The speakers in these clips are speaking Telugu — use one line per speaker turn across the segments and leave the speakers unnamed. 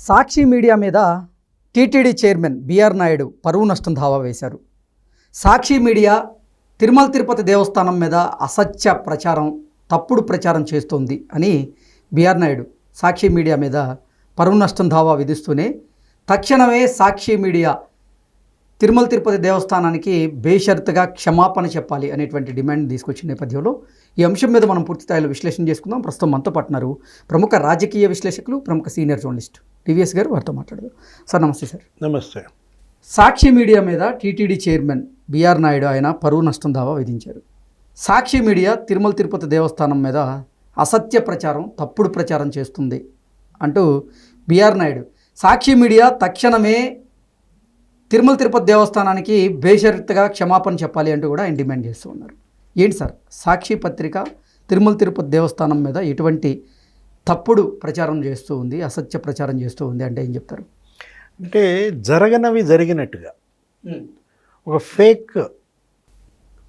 సాక్షి మీడియా మీద టీటీడీ చైర్మన్ బిఆర్ నాయుడు పరువు నష్టం దావా వేశారు. సాక్షి మీడియా తిరుమల తిరుపతి దేవస్థానం మీద అసత్య ప్రచారం, తప్పుడు ప్రచారం చేస్తోంది అని బిఆర్ నాయుడు సాక్షి మీడియా మీద పరువు నష్టం దావా విధిస్తూనే తక్షణమే సాక్షి మీడియా తిరుమల తిరుపతి దేవస్థానానికి బేషరతుగా క్షమాపణ చెప్పాలి అనేటువంటి డిమాండ్ తీసుకొచ్చిన నేపథ్యంలో ఈ అంశం మీద మనం పూర్తి స్థాయిలో విశ్లేషణ చేసుకుందాం. ప్రస్తుతం మనతో పాటున్నారు ప్రముఖ రాజకీయ విశ్లేషకులు, ప్రముఖ సీనియర్ జర్నలిస్ట్ టీవీఎస్ గారు. వారితో మాట్లాడదాం. సార్ నమస్తే. సార్
నమస్తే.
సాక్షి మీడియా మీద టీటీడీ చైర్మన్ బిఆర్ నాయుడు ఆయన పరువు నష్టం దావా విధించారు. సాక్షి మీడియా తిరుమల తిరుపతి దేవస్థానం మీద అసత్య ప్రచారం, తప్పుడు ప్రచారం చేస్తుంది అంటూ బిఆర్ నాయుడు సాక్షి మీడియా తక్షణమే తిరుమల తిరుపతి దేవస్థానానికి బేషరతుగా క్షమాపణ చెప్పాలి అంటూ కూడా ఆయన డిమాండ్ చేస్తూ ఉన్నారు. ఏంటి సార్, సాక్షి పత్రిక తిరుమల తిరుపతి దేవస్థానం మీద ఎటువంటి తప్పుడు ప్రచారం చేస్తూ ఉంది, అసత్య ప్రచారం చేస్తూ ఉంది అంటే ఏం చెప్తారు?
అంటే జరగనవి జరిగినట్టుగా ఒక ఫేక్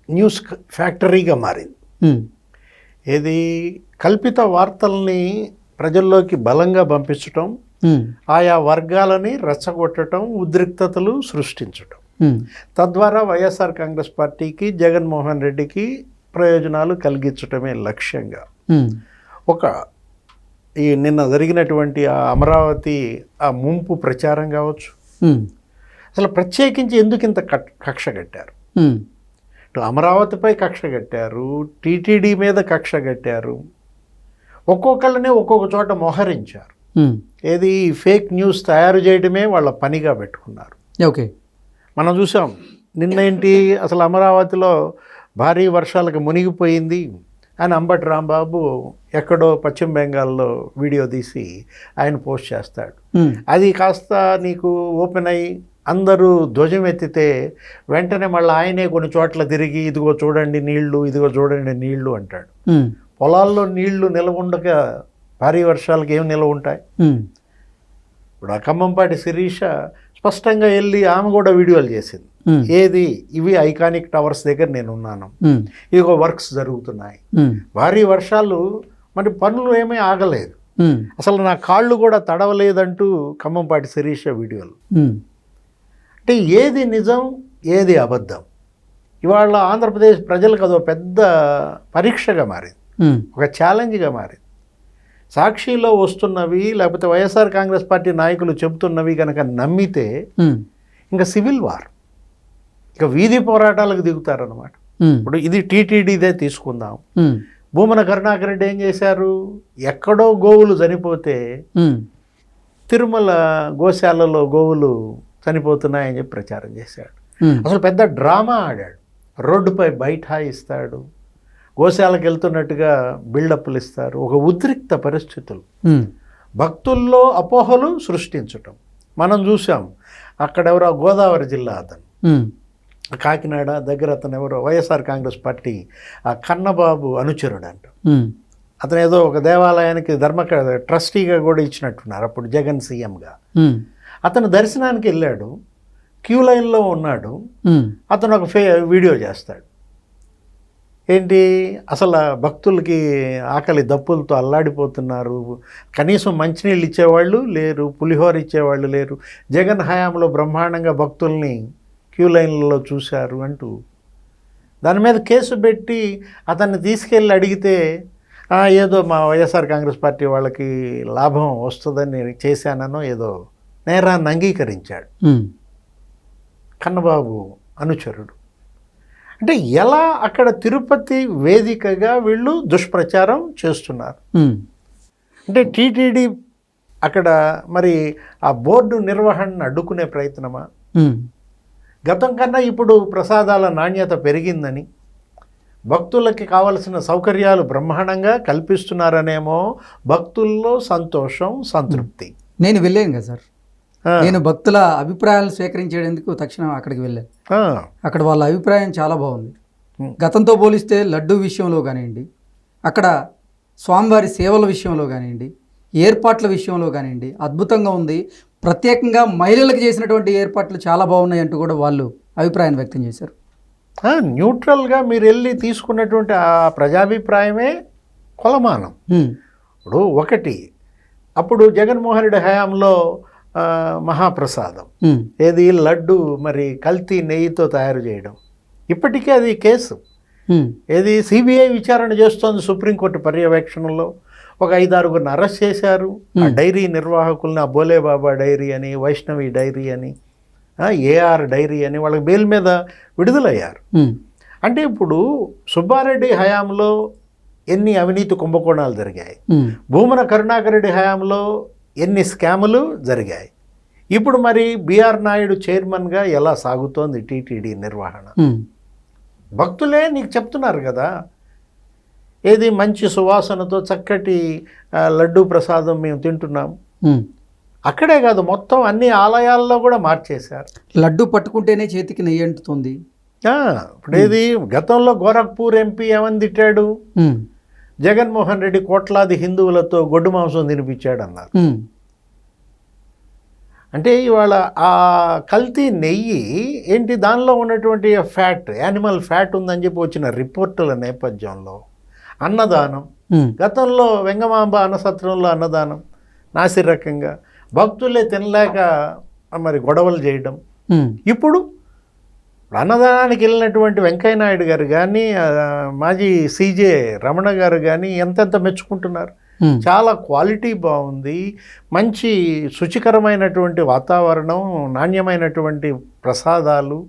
న్యూస్ ఫ్యాక్టరీగా మారింది. ఏది కల్పిత వార్తల్ని ప్రజల్లోకి బలంగా పంపించటం, ఆయా వర్గాలని రెచ్చగొట్టడం, ఉద్రిక్తతలు సృష్టించటం, తద్వారా వైఎస్ఆర్ కాంగ్రెస్ పార్టీకి, జగన్మోహన్ రెడ్డికి ప్రయోజనాలు కలిగించటమే లక్ష్యంగా ఒక ఈ నిన్న జరిగినటువంటి ఆ అమరావతి ఆ ముంపు ప్రచారం కావచ్చు. అసలు ప్రత్యేకించి ఎందుకు ఇంత కక్ష కట్టారు? ఇటు అమరావతిపై కక్ష కట్టారు, టీటీడీ మీద కక్ష కట్టారు, ఒక్కొక్కళ్ళని ఒక్కొక్క చోట మోహరించారు. ఏది ఫేక్ న్యూస్ తయారు చేయడమే వాళ్ళ పనిగా పెట్టుకున్నారు.
ఓకే,
మనం చూసాం నిన్నేంటి అసలు అమరావతిలో భారీ వర్షాలకు మునిగిపోయింది అని అంబటి రాంబాబు ఎక్కడో పశ్చిమ బెంగాల్లో వీడియో తీసి ఆయన పోస్ట్ చేస్తాడు. అది కాస్త నీకు ఓపెన్ అయ్యి అందరూ ధ్వజం ఎత్తితే వెంటనే మళ్ళీ ఆయనే కొన్ని చోట్ల తిరిగి ఇదిగో చూడండి నీళ్లు, ఇదిగో చూడండి నీళ్లు అంటాడు. పొలాల్లో నీళ్లు నిల్వ ఉండగా భారీ వర్షాలకు ఏం నిల్వ ఉంటాయి? ఇప్పుడు ఆ ఖమ్మంపాటి శిరీష స్పష్టంగా వెళ్ళి ఆమె కూడా వీడియోలు చేసింది. ఏది ఇవి ఐకానిక్ టవర్స్ దగ్గర నేను ఉన్నాను, ఇదిగో వర్క్స్ జరుగుతున్నాయి, భారీ వర్షాలు, మరి పనులు ఏమీ ఆగలేదు, అసలు నా కాళ్ళు కూడా తడవలేదంటూ ఖమ్మంపాటి శిరీష వీడియోలు. అంటే ఏది నిజం, ఏది అబద్ధం? ఇవాళ ఆంధ్రప్రదేశ్ ప్రజలకు అదో పెద్ద పరీక్షగా మారింది, ఒక ఛాలెంజ్గా మారింది. సాక్షిలో వస్తున్నవి లేకపోతే వైఎస్ఆర్ కాంగ్రెస్ పార్టీ నాయకులు చెబుతున్నవి కనుక నమ్మితే ఇంకా సివిల్ వార్, ఇక వీధి పోరాటాలకు దిగుతారనమాట. ఇప్పుడు ఇది టీటీడీదే తీసుకుందాం. భూమన కరుణాకర్ రెడ్డి ఏం చేశారు? ఎక్కడో గోవులు చనిపోతే తిరుమల గోశాలలో గోవులు చనిపోతున్నాయని చెప్పి ప్రచారం చేశాడు. అసలు పెద్ద డ్రామా ఆడాడు. రోడ్డుపై బైఠాయిస్తాడు, గోశాలకు వెళ్తున్నట్టుగా బిల్డప్లు ఇస్తారు, ఒక ఉద్రిక్త పరిస్థితులు, భక్తుల్లో అపోహలు సృష్టించటం మనం చూసాం. అక్కడ ఎవరో గోదావరి జిల్లా అతను, కాకినాడ దగ్గర అతను ఎవరో వైఎస్ఆర్ కాంగ్రెస్ పార్టీ ఆ కన్నబాబు అనుచరుడు అంట. అతను ఏదో ఒక దేవాలయానికి ట్రస్టీగా కూడా ఇచ్చినట్టున్నారు అప్పుడు జగన్ సీఎంగా. అతను దర్శనానికి వెళ్ళాడు, క్యూ లైన్లో ఉన్నాడు, అతను ఒక వీడియో చేస్తాడు. ఏంటి అసలు భక్తులకి ఆకలి దప్పులతో అల్లాడిపోతున్నారు, కనీసం మంచినీళ్ళు ఇచ్చేవాళ్ళు లేరు, పులిహోర ఇచ్చేవాళ్ళు లేరు, జగన్ హయాంలో బ్రహ్మాండంగా భక్తుల్ని క్యూ లైన్లలో చూశారు అంటూ దాని మీద కేసు పెట్టి అతన్ని తీసుకెళ్ళి అడిగితే ఏదో మా వైఎస్ఆర్ కాంగ్రెస్ పార్టీ వాళ్ళకి లాభం వస్తుందని చేశాననో ఏదో నేరాన్ని అంగీకరించాడు కన్నబాబు అనుచరుడు. అంటే ఎలా అక్కడ తిరుపతి వేదికగా వీళ్ళు దుష్ప్రచారం చేస్తున్నారు. అంటే టీటీడీ అక్కడ మరి ఆ బోర్డు నిర్వహణను అడ్డుకునే ప్రయత్నమా? గతం కన్నా ఇప్పుడు ప్రసాదాల నాణ్యత పెరిగిందని, భక్తులకి కావలసిన సౌకర్యాలు బ్రహ్మాండంగా కల్పిస్తున్నారనేమో భక్తుల్లో సంతోషం, సంతృప్తి.
నేను వెళ్ళాను కదా సార్, నేను భక్తుల అభిప్రాయాలు స్వీకరించేందుకు తక్షణం అక్కడికి వెళ్ళాను. అక్కడ వాళ్ళ అభిప్రాయం చాలా బాగుంది. గతంతో పోలిస్తే లడ్డూ విషయంలో కానివ్వండి, అక్కడ స్వామివారి సేవల విషయంలో కానివ్వండి, ఏర్పాట్ల విషయంలో కానివ్వండి అద్భుతంగా ఉంది. ప్రత్యేకంగా మహిళలకు చేసినటువంటి ఏర్పాట్లు చాలా బాగున్నాయి అంటూ కూడా వాళ్ళు అభిప్రాయాన్ని వ్యక్తం చేశారు.
న్యూట్రల్గా మీరు వెళ్ళి తీసుకున్నటువంటి ఆ ప్రజాభిప్రాయమే కొలమానం. ఇప్పుడు ఒకటి అప్పుడు జగన్మోహన్ రెడ్డి హయాంలో మహాప్రసాదం
ఉమ్,
ఏది లడ్డు మరి కల్తీ నెయ్యితో తయారు చేయడం, ఇప్పటికే అది కేసు.
ఉమ్,
ఏది సిబిఐ విచారణ చేస్తోంది సుప్రీంకోర్టు పర్యవేక్షణలో. ఒక 5-6 అరెస్ట్ చేశారు. ఆ డైరీ నిర్వాహకుల్ని, ఆ బోలేబాబా డైరీ అని, వైష్ణవి డైరీ అని, ఏఆర్ డైరీ అని, వాళ్ళకి బెయిల్ మీద విడుదలయ్యారు.
ఉమ్,
అంటే ఇప్పుడు సుబ్బారెడ్డి హయాంలో ఎన్ని అవినీతి కుంభకోణాలు జరిగాయి,
ఉమ్,
భూమన కరుణాకర్ రెడ్డి హయాంలో ఎన్ని స్కాములు జరిగాయి, ఇప్పుడు మరి బిఆర్ నాయుడు చైర్మన్గా ఎలా సాగుతోంది టీటీడీ నిర్వహణ.
ఉమ్,
భక్తులే నీకు చెప్తున్నారు కదా, ఏది మంచి సువాసనతో చక్కటి లడ్డూ ప్రసాదం మేము తింటున్నాం.
ఉమ్.
అక్కడే కాదు, మొత్తం అన్ని ఆలయాల్లో కూడా మార్చేశారు.
లడ్డు పట్టుకుంటేనే చేతికి నెయ్యి అంటుతుంది.
ఇప్పుడు ఏది గతంలో గోరఖ్పూర్ ఎంపీ ఏమని తిట్టాడు,
ఉమ్,
జగన్మోహన్ రెడ్డి కోట్లాది హిందువులతో గొడ్డు మాంసం తినిపించాడు అన్నారు.
ఉమ్,
అంటే ఇవాళ ఆ కల్తీ నెయ్యి ఏంటి, దానిలో ఉన్నటువంటి ఫ్యాట్, యానిమల్ ఫ్యాట్ ఉందని చెప్పి వచ్చిన రిపోర్టుల నేపథ్యంలో అన్నదానం,
ఉమ్,
గతంలో వెంగమాంబ అన్నసత్రంలో అన్నదానం నాసిరకంగా భక్తులే తినలేక మరి గొడవలు చేయడం.
ఉమ్,
ఇప్పుడు అన్నదానానికి వెళ్ళినటువంటి వెంకయ్యనాయుడు గారు కానీ, మాజీ సీజే రమణ గారు కానీ ఎంతెంత మెచ్చుకుంటున్నారు.
ఉమ్,
చాలా క్వాలిటీ బాగుంది, మంచి శుచికరమైనటువంటి వాతావరణం, నాణ్యమైనటువంటి ప్రసాదాలు.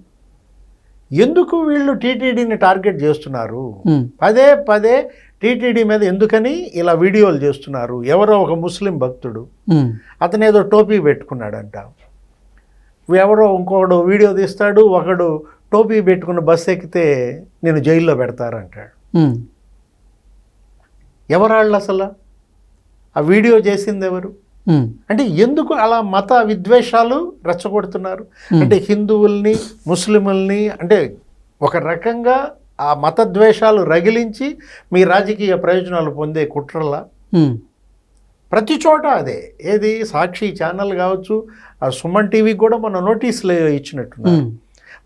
ఎందుకు వీళ్ళు టీటీడీని టార్గెట్ చేస్తున్నారు?
ఉమ్,
పదే పదే టీటీడీ మీద ఎందుకని ఇలా వీడియోలు చేస్తున్నారు? ఎవరో ఒక ముస్లిం భక్తుడు,
ఉమ్,
అతను ఏదో టోపీ పెట్టుకున్నాడంట, ఎవరో ఇంకొకడు వీడియో తీస్తాడు, ఒకడు టోపీ పెట్టుకున్న బస్సు ఎక్కితే నేను జైల్లో పెడతారంటాడు.
ఉమ్,
ఎవరాళ్ళు అసలు? ఆ వీడియో చేసింది ఎవరు?
ఉమ్,
అంటే ఎందుకు అలా మత విద్వేషాలు రెచ్చగొడుతున్నారు? అంటే హిందువుల్ని, ముస్లిముల్ని, అంటే ఒక రకంగా ఆ మత ద్వేషాలు రగిలించి మీ రాజకీయ ప్రయోజనాలు పొందే కుట్రలా?
ఉమ్,
ప్రతి చోట అదే. ఏది సాక్షి ఛానల్ కావచ్చు, ఆ సుమన్ టీవీకి కూడా మన నోటీసులు ఇచ్చినట్టున్నారు.
ఉమ్,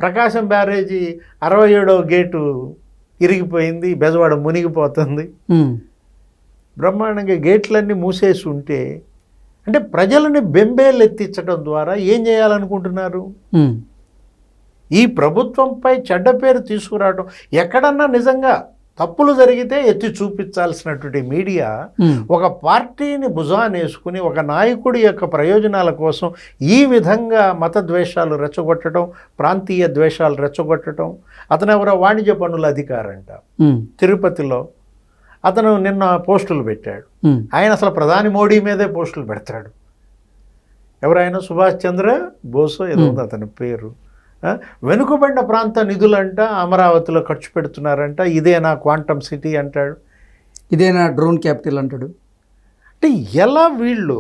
ప్రకాశం బ్యారేజీ 67వ గేటు ఇరిగిపోయింది, బెజవాడ మునిగిపోతుంది,
ఉమ్,
బ్రహ్మాండంగా గేట్లన్నీ మూసేసి ఉంటే అంటే ప్రజలని బెంబేలెత్తించడం ద్వారా ఏం చేయాలనుకుంటున్నారు?
ఉమ్,
ఈ ప్రభుత్వంపై చెడ్డ పేరు తీసుకురావడం. ఎక్కడన్నా నిజంగా తప్పులు జరిగితే ఎత్తి చూపించాల్సినటువంటి మీడియా
ఉమ్,
ఒక పార్టీని భుజానేసుకుని ఒక నాయకుడి యొక్క ప్రయోజనాల కోసం ఈ విధంగా మత ద్వేషాలు రెచ్చగొట్టడం, ప్రాంతీయ ద్వేషాలు రెచ్చగొట్టడం. అతను ఎవరో వాణిజ్య పన్నుల అధికారంట
ఉమ్,
తిరుపతిలో, అతను నిన్న పోస్టులు పెట్టాడు.
ఉమ్,
ఆయన అసలు ప్రధాని మోడీ మీదే పోస్టులు పెడతాడు. ఎవరైనా సుభాష్ చంద్ర బోసో ఏదో ఉంది అతని పేరు. వెనుకబడిన ప్రాంత నిధులంట అమరావతిలో ఖర్చు పెడుతున్నారంట, ఇదేనా క్వాంటమ్ సిటీ అంటాడు,
ఇదేనా డ్రోన్ క్యాపిటల్ అంటాడు.
అంటే ఎలా వీళ్ళు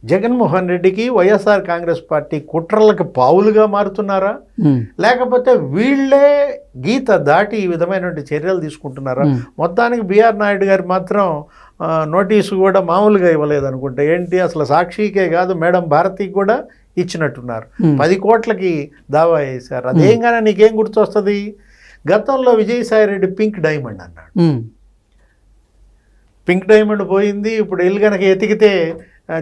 జగన్మోహన్ రెడ్డికి, వైఎస్ఆర్ కాంగ్రెస్ పార్టీ కుట్రలకు పావులుగా మారుతున్నారా,
ఉమ్,
లేకపోతే వీళ్ళే గీత దాటి ఈ విధమైనటువంటి చర్యలు తీసుకుంటున్నారా? మొత్తానికి బిఆర్ నాయుడు గారు మాత్రం నోటీసు కూడా మామూలుగా ఇవ్వలేదు అనుకుంటే. ఏంటి అసలు సాక్షికే కాదు, మేడం భారతికి కూడా ఇచ్చినట్టున్నారు. 10 కోట్లకి దావా వేశారు. అదేంగానే నీకేం గుర్తొస్తుంది? గతంలో విజయసాయిరెడ్డి పింక్ డైమండ్ అన్నాడు,
ఉమ్,
పింక్ డైమండ్ పోయింది, ఇప్పుడు ఇల్లు కనుక ఎతికితే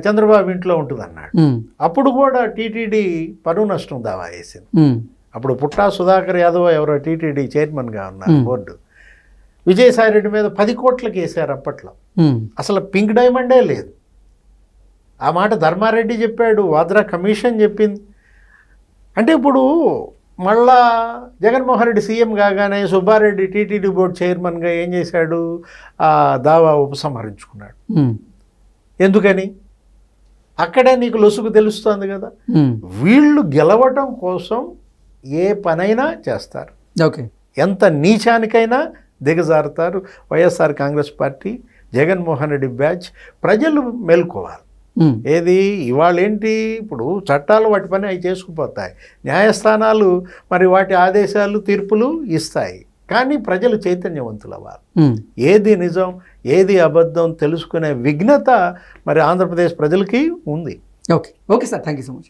చంద్రబాబు ఇంట్లో ఉంటుంది అన్నాడు.
ఉమ్,
అప్పుడు కూడా టీటీడీ పరువు నష్టం దావా వేసింది.
ఉమ్,
అప్పుడు పుట్టా సుధాకర్ యాదవ్ ఎవరో టీటీడీ చైర్మన్గా ఉన్నారు బోర్డు. విజయసాయిరెడ్డి మీద 10 కోట్లకి వేశారు అప్పట్లో.
ఉమ్,
అసలు పింక్ డైమండే లేదు. ఆ మాట ధర్మారెడ్డి చెప్పాడు, వాద్రా కమిషన్ చెప్పింది. అంటే ఇప్పుడు మళ్ళా జగన్మోహన్ రెడ్డి సీఎం కాగానే సుబ్బారెడ్డి టీటీడీ బోర్డు చైర్మన్గా ఏం చేశాడు? ఆ దావా ఉపసంహరించుకున్నాడు.
ఉమ్,
ఎందుకని? అక్కడే నీకు లొసుగు తెలుస్తుంది కదా.
ఉమ్,
వీళ్ళు గెలవటం కోసం ఏ పనైనా చేస్తారు,
ఓకే,
ఎంత నీచానికైనా దిగజారుతారు. వైఎస్ఆర్ కాంగ్రెస్ పార్టీ, జగన్మోహన్ రెడ్డి బ్యాచ్ ప్రజలు మేల్కోవాలి.
ఉమ్,
ఏది ఇవాళ ఏంటి, ఇప్పుడు చట్టాలు వాటి పని అవి చేసుకుపోతాయి, న్యాయస్థానాలు మరి వాటి ఆదేశాలు తీర్పులు ఇస్తాయి, కానీ ప్రజలు చైతన్యవంతులు అవ్వాలి.
ఉమ్,
ఏది నిజం ఏది అబద్ధం తెలుసుకునే విఘ్నత మరి ఆంధ్రప్రదేశ్ ప్రజలకి ఉంది.
Okay, okay sir, thank you so much.